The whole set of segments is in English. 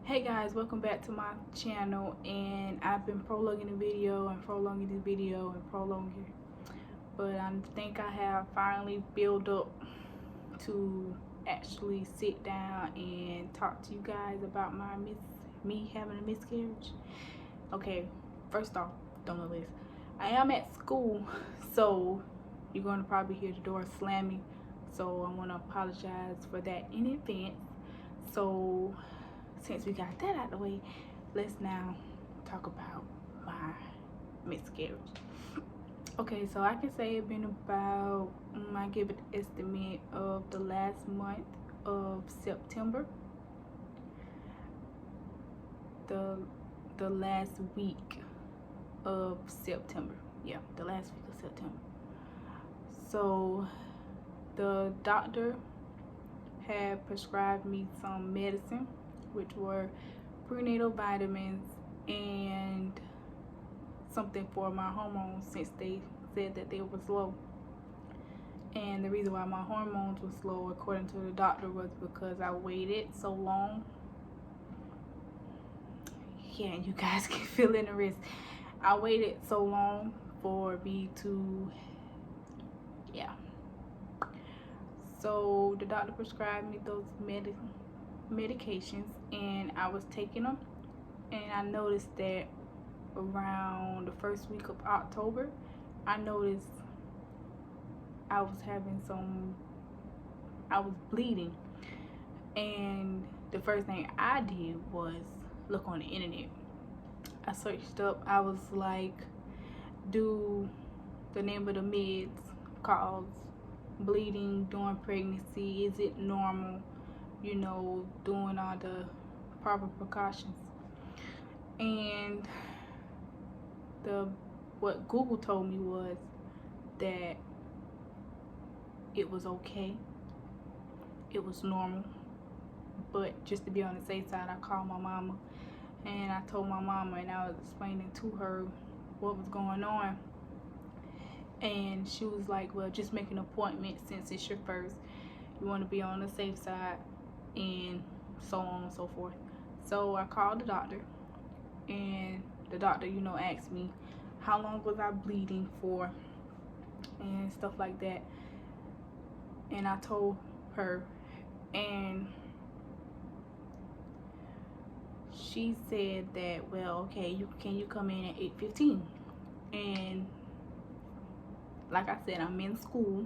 Hey guys, welcome back to my channel. And I've been prolonging the video and prolonging the video and prolonging, but I think I have finally built up to actually sit down and talk to you guys about me having a miscarriage. Okay, first off, don't know this. I am at school, so you're going to probably hear the door slamming, so I want to apologize for that in advance. So since we got that out of the way, let's now talk about my miscarriage. Okay, so I can say it's been about, I give an estimate of the last month of September, the last week of September. Yeah, the last week of September. So the doctor had prescribed me some medicine, which were prenatal vitamins and something for my hormones, since they said that they was low. And the reason why my hormones was low, according to the doctor, was because I waited so long. Yeah, you guys can feel in the wrist. I waited so long for me to, yeah. So the doctor prescribed me those medications, and I was taking them, and I noticed that around the first week of October, I noticed I was bleeding. And the first thing I did was look on the internet. I searched up, I was like, do the name of the meds cause bleeding during pregnancy? Is it normal? You know, doing all the proper precautions. And what Google told me was that it was okay, it was normal. But just to be on the safe side, I called my mama, and I told my mama, and I was explaining to her what was going on. And she was like, well, just make an appointment since it's your first. You want to be on the safe side, and so on and so forth. So I called the doctor, and the doctor, asked me how long was I bleeding for and stuff like that. And I told her, and she said that, well, okay, can you come in at 8:15? And like I said, I'm in school.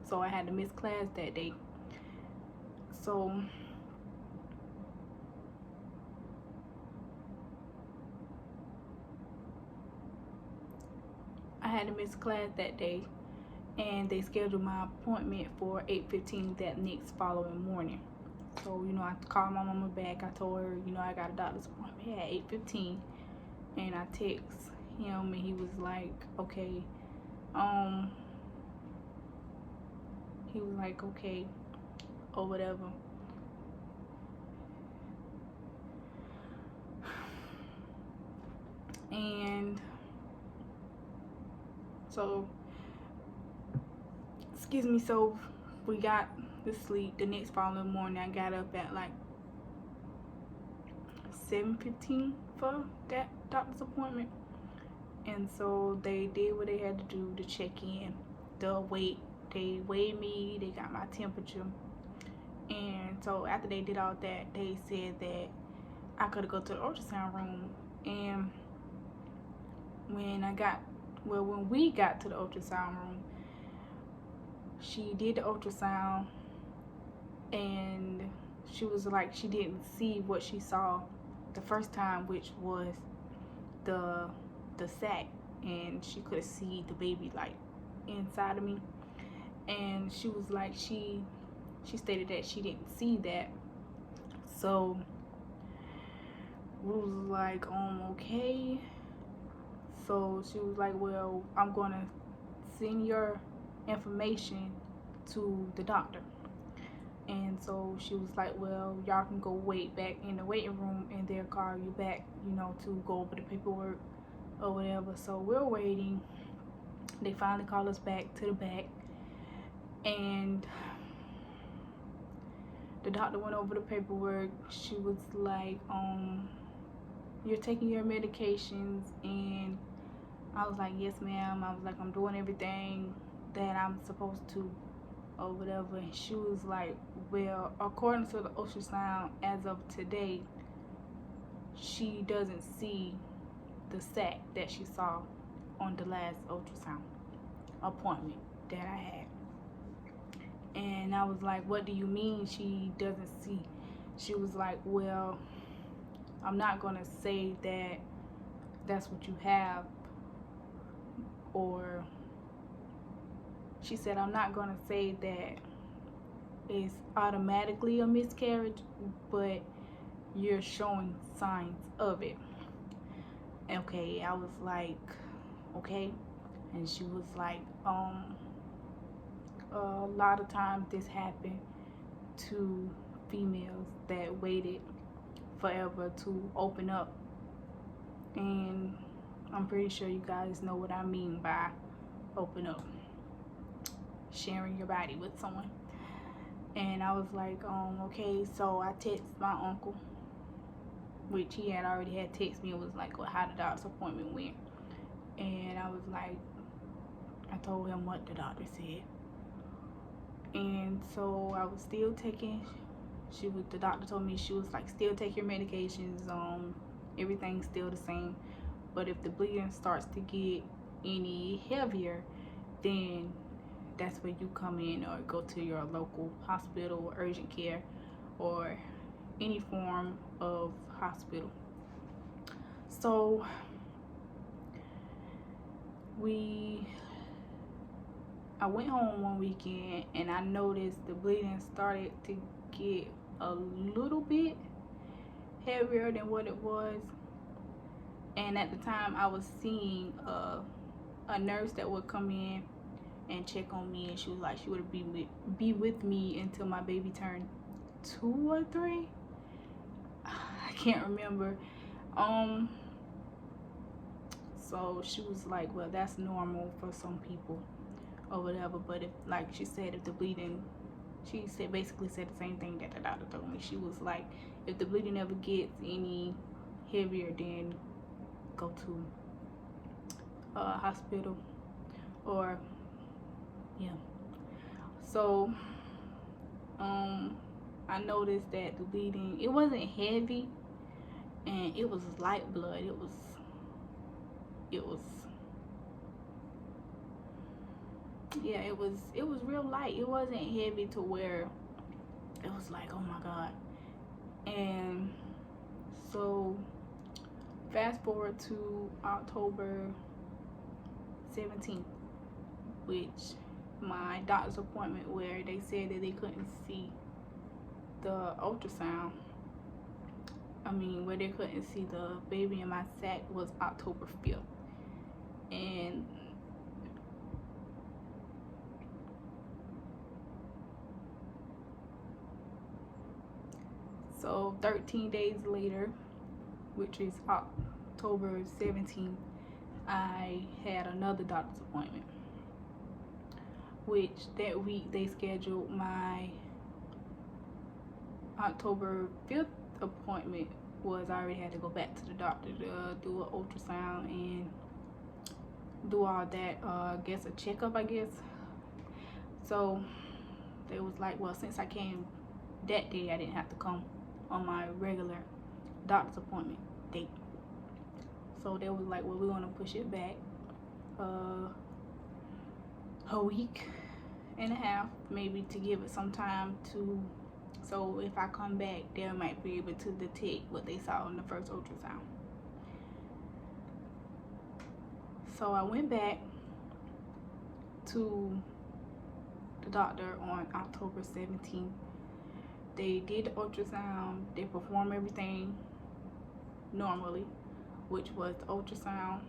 So I had to miss class that day. So I had to miss class that day, and they scheduled my appointment for 8:15 that next following morning. So, I called my mama back. I told her, I got a doctor's appointment at 8:15, and I text him, and he was like, okay, or whatever. And so, excuse me, so we got to sleep. The next following morning, I got up at like 7:15 for that doctor's appointment. And so they did what they had to do to check in. They weighed me, they got my temperature. And so after they did all that, they said that I could go to the ultrasound room. And when we got to the ultrasound room, she did the ultrasound, and she was like, she didn't see what she saw the first time, which was the sac, and she could see the baby like inside of me. And she was like, she stated that she didn't see that. So we was like, okay. So she was like, well, I'm gonna send your information to the doctor. And so she was like, well, y'all can go wait back in the waiting room, and they'll call you back, to go over the paperwork or whatever. So we're waiting. They finally call us back to the back, and The doctor went over the paperwork. She was like, you're taking your medications, and I was like, yes ma'am. I was like, I'm doing everything that I'm supposed to or whatever. And she was like, well, according to the ultrasound as of today, she doesn't see the sac that she saw on the last ultrasound appointment that I had. And I was like, what do you mean she doesn't see? She was like, well, I'm not going to say that that's what you have, or she said, I'm not going to say that it's automatically a miscarriage, but you're showing signs of it. Okay, I was like, okay. And she was like, a lot of times this happened to females that waited forever to open up, and I'm pretty sure you guys know what I mean by open up, sharing your body with someone. And I was like, okay. So I texted my uncle, which he had already had texted me. It was like, well, how the doctor's appointment went. And I was like, I told him what the doctor said. And so I was still taking, the doctor told me, she was like, still take your medications, everything's still the same. But if the bleeding starts to get any heavier, then that's where you come in, or go to your local hospital, urgent care, or any form of hospital. So I went home one weekend, and I noticed the bleeding started to get a little bit heavier than what it was. And at the time, I was seeing a nurse that would come in and check on me, and she was like, she would be with me until my baby turned 2 or 3. I can't remember. So she was like, well, that's normal for some people or whatever. But if, like she said, if the bleeding, she said, basically said the same thing that the doctor told me. She was like, if the bleeding ever gets any heavier, then go to a hospital, or yeah. So I noticed that the bleeding, it wasn't heavy, and it was light blood. It was yeah, it was real light. It wasn't heavy to where it was like, oh my god. And so fast forward to October 17th, which my doctor's appointment, where they said that they couldn't see the ultrasound, where they couldn't see the baby in my sac, was October 5th. And so 13 days later, which is October 17th, I had another doctor's appointment, which that week they scheduled my October 5th appointment. Was I already had to go back to the doctor to do an ultrasound and do all that, I guess a checkup, I guess. So they was like, well, since I came that day, I didn't have to come on my regular doctor's appointment date. So they was like, well, we're gonna push it back a week and a half, maybe, to give it some time to, so if I come back, they might be able to detect what they saw in the first ultrasound. So I went back to the doctor on October 17th. They did the ultrasound. They performed everything normally, which was the ultrasound.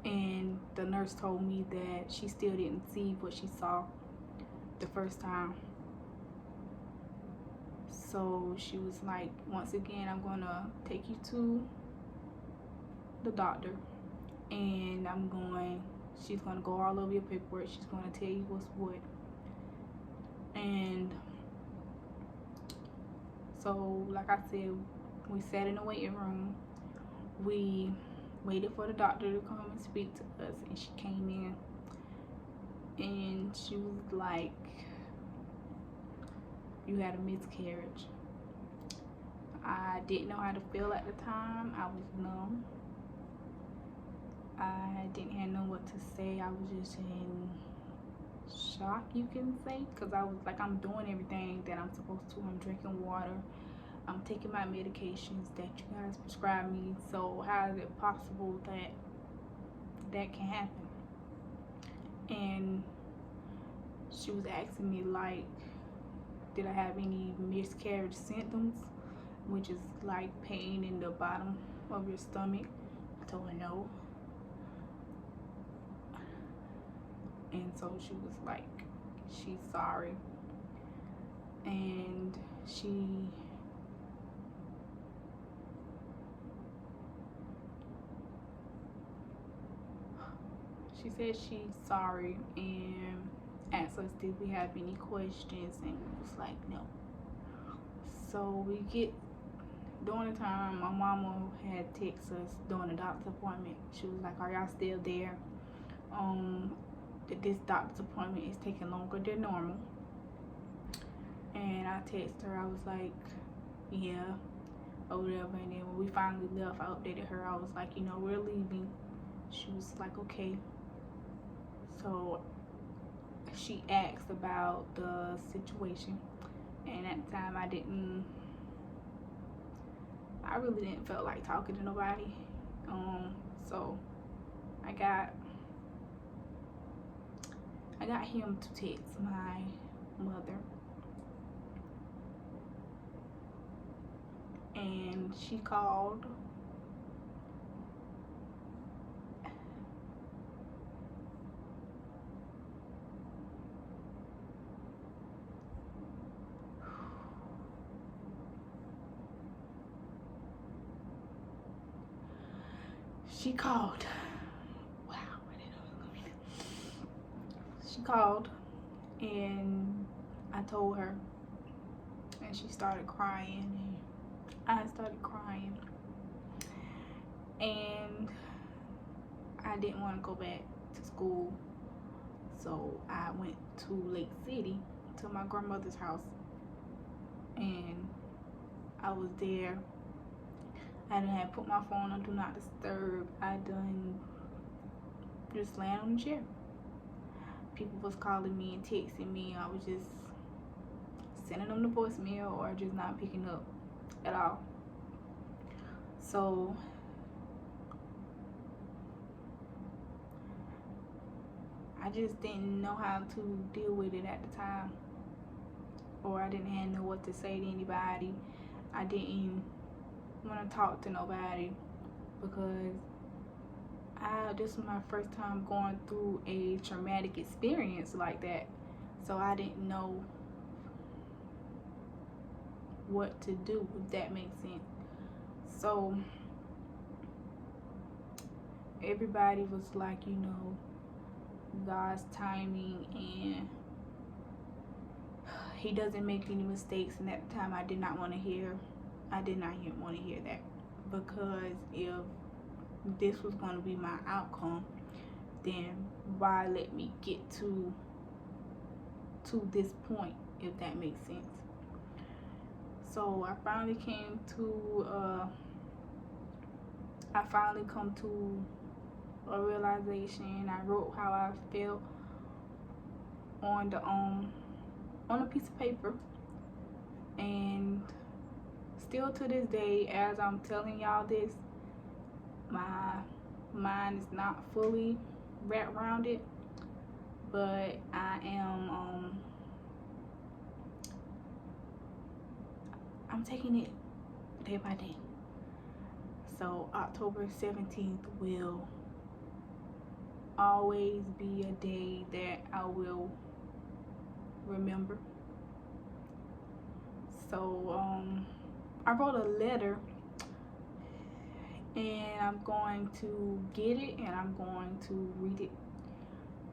And the nurse told me that she still didn't see what she saw the first time. So she was like, once again, I'm gonna take you to the doctor, and she's gonna go all over your paperwork. She's gonna tell you what's what. And So, like I said, we sat in the waiting room. We waited for the doctor to come and speak to us, and she came in and she was like, "You had a miscarriage." I didn't know how to feel at the time. I was numb. I didn't know what to say. I was just in shock, you can say, because I was like, I'm doing everything that I'm supposed to. I'm drinking water. I'm taking my medications that you guys prescribe me. So how is it possible that that can happen? And she was asking me like, did I have any miscarriage symptoms, which is like pain in the bottom of your stomach. I told her no. And so she was like, she's sorry. And she said she's sorry and asked us did we have any questions, and we was like no. So we get during the time my mama had texted us during the doctor's appointment. She was like, are y'all still there? This doctor's appointment is taking longer than normal. And I texted her, I was like, yeah, or whatever. And then when we finally left, I updated her. I was like, we're leaving. She was like, okay. So she asked about the situation, and at the time I really didn't feel like talking to nobody. So I got him to text my mother, and she called. Wow, I didn't know it was gonna be. She called, and I told her, and she started crying, and I started crying, and I didn't want to go back to school, so I went to Lake City to my grandmother's house, and I was there. I done had put my phone on Do Not Disturb. I done just laying on the chair. People was calling me and texting me. I was just sending them the voicemail or just not picking up at all. So I just didn't know how to deal with it at the time, or I didn't know what to say to anybody. I didn't want to talk to nobody because this was my first time going through a traumatic experience like that. So I didn't know what to do, if that makes sense. So everybody was like, God's timing, and he doesn't make any mistakes. And at the time I did not want to hear that, because if this was going to be my outcome, then why let me get to this point, if that makes sense. So I finally come to a realization. I wrote how I felt on a piece of paper, and still to this day, as I'm telling y'all this, my mind is not fully wrapped around it, but I am I'm taking it day by day. So October 17th will always be a day that I will remember. So I wrote a letter, and I'm going to get it, and I'm going to read it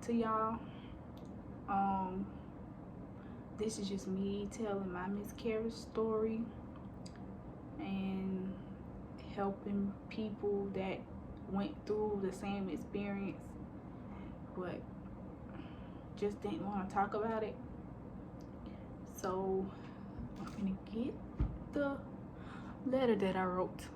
to y'all. This is just me telling my miscarriage story. and helping people that went through the same experience but just didn't want to talk about it. So I'm gonna get the letter that I wrote.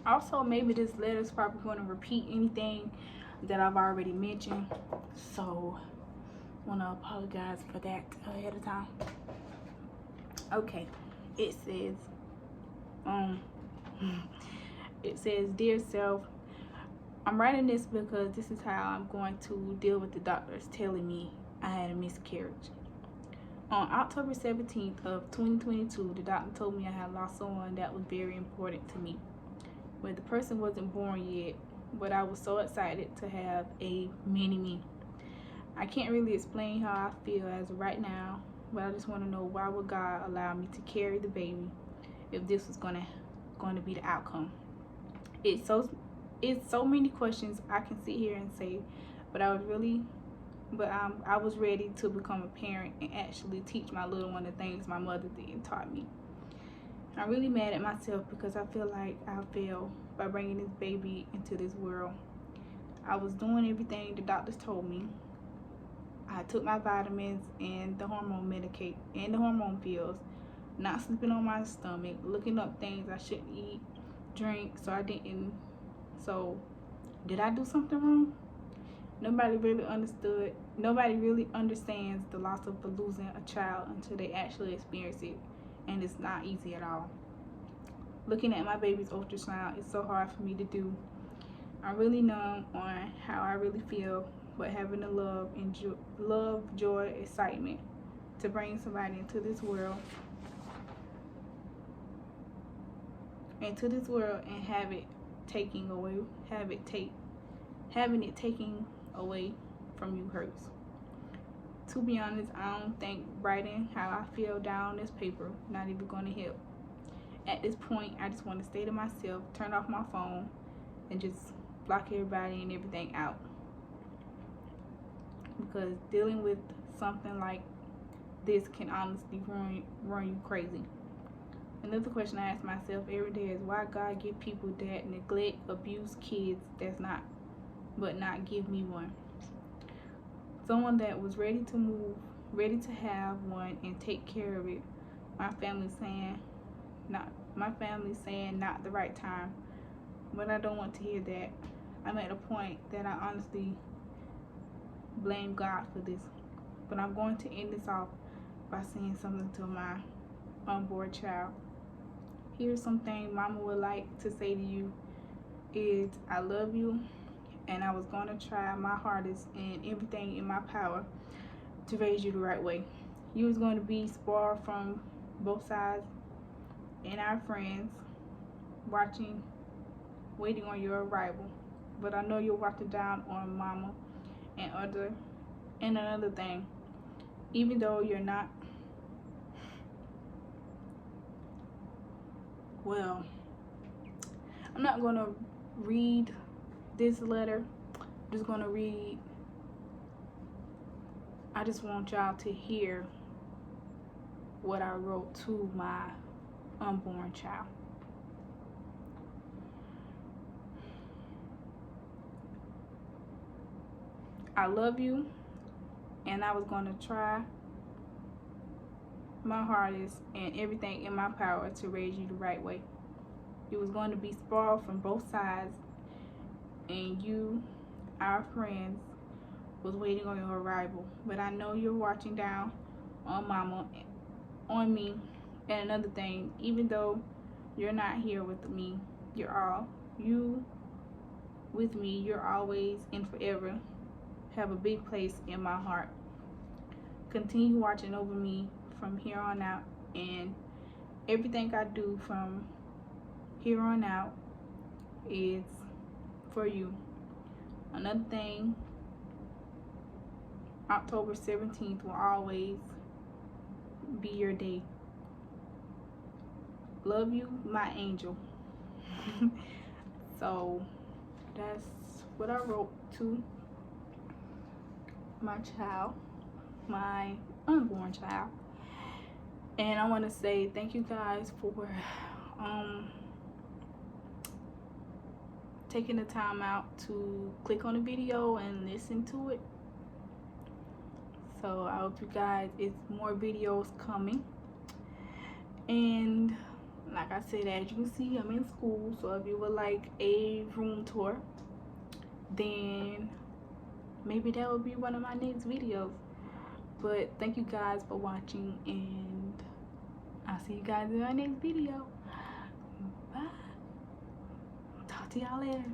Also, maybe this letter is probably going to repeat anything that I've already mentioned, so I want to apologize for that ahead of time. Okay, it says, dear self, I'm writing this because this is how I'm going to deal with the doctors telling me I had a miscarriage. On October 17th of 2022, the doctor told me I had lost someone that was very important to me. When the person wasn't born yet, but I was so excited to have a mini-me. I can't really explain how I feel as of right now, but I just want to know, why would God allow me to carry the baby if this was going to be the outcome? It's so many questions I can sit here and say, but I was ready to become a parent and actually teach my little one the things my mother did and taught me. I'm really mad at myself because I feel like I failed by bringing this baby into this world. I was doing everything the doctors told me. I took my vitamins and the hormone pills, not sleeping on my stomach, looking up things I shouldn't eat, drink, so did I do something wrong? Nobody really understands the loss of losing a child until they actually experience it, and it's not easy at all. Looking at my baby's ultrasound is so hard for me to do. I'm really numb on how I really feel, but having the love, joy, excitement to bring somebody into this world and having it taken away from you hurts. To be honest, I don't think writing how I feel down on this paper not even going to help. At this point, I just want to stay to myself, turn off my phone, and just block everybody and everything out. Because dealing with something like this can honestly run you crazy. Another question I ask myself every day is, why God give people that neglect, abuse kids but not give me one? Someone that was ready to move, ready to have one and take care of it. My family saying not the right time, but I don't want to hear that. I'm at a point that I honestly blame God for this. But I'm going to end this off by saying something to my unborn child. Here's something Mama would like to say to you is, I love you, and I was going to try my hardest and everything in my power to raise you the right way. You was going to be spoiled from both sides, and our friends waiting on your arrival. But I know you're watching down on Mama and another thing. Even though you're not, well, I'm not going to read this letter. I'm just going to read. I just want y'all to hear what I wrote to my unborn child. I love you, and I was going to try my hardest and everything in my power to raise you the right way. You was going to be spoiled from both sides, and you, our friends, was waiting on your arrival. But I know you're watching down on Mama, on me, and another thing, even though you're not here with me, you with me, you're always and forever have a big place in my heart. Continue watching over me from here on out, and everything I do from here on out is for you. Another thing, October 17th will always be your day. Love you, my angel. So that's what I wrote to my child, my unborn child. And I want to say thank you guys for taking the time out to click on the video and listen to it. So I hope you guys, it's more videos coming. And like I said, as you can see, I'm in school, so if you would like a room tour, then maybe that would be one of my next videos. But thank you guys for watching, and I'll see you guys in my next video. Bye. Talk to y'all later.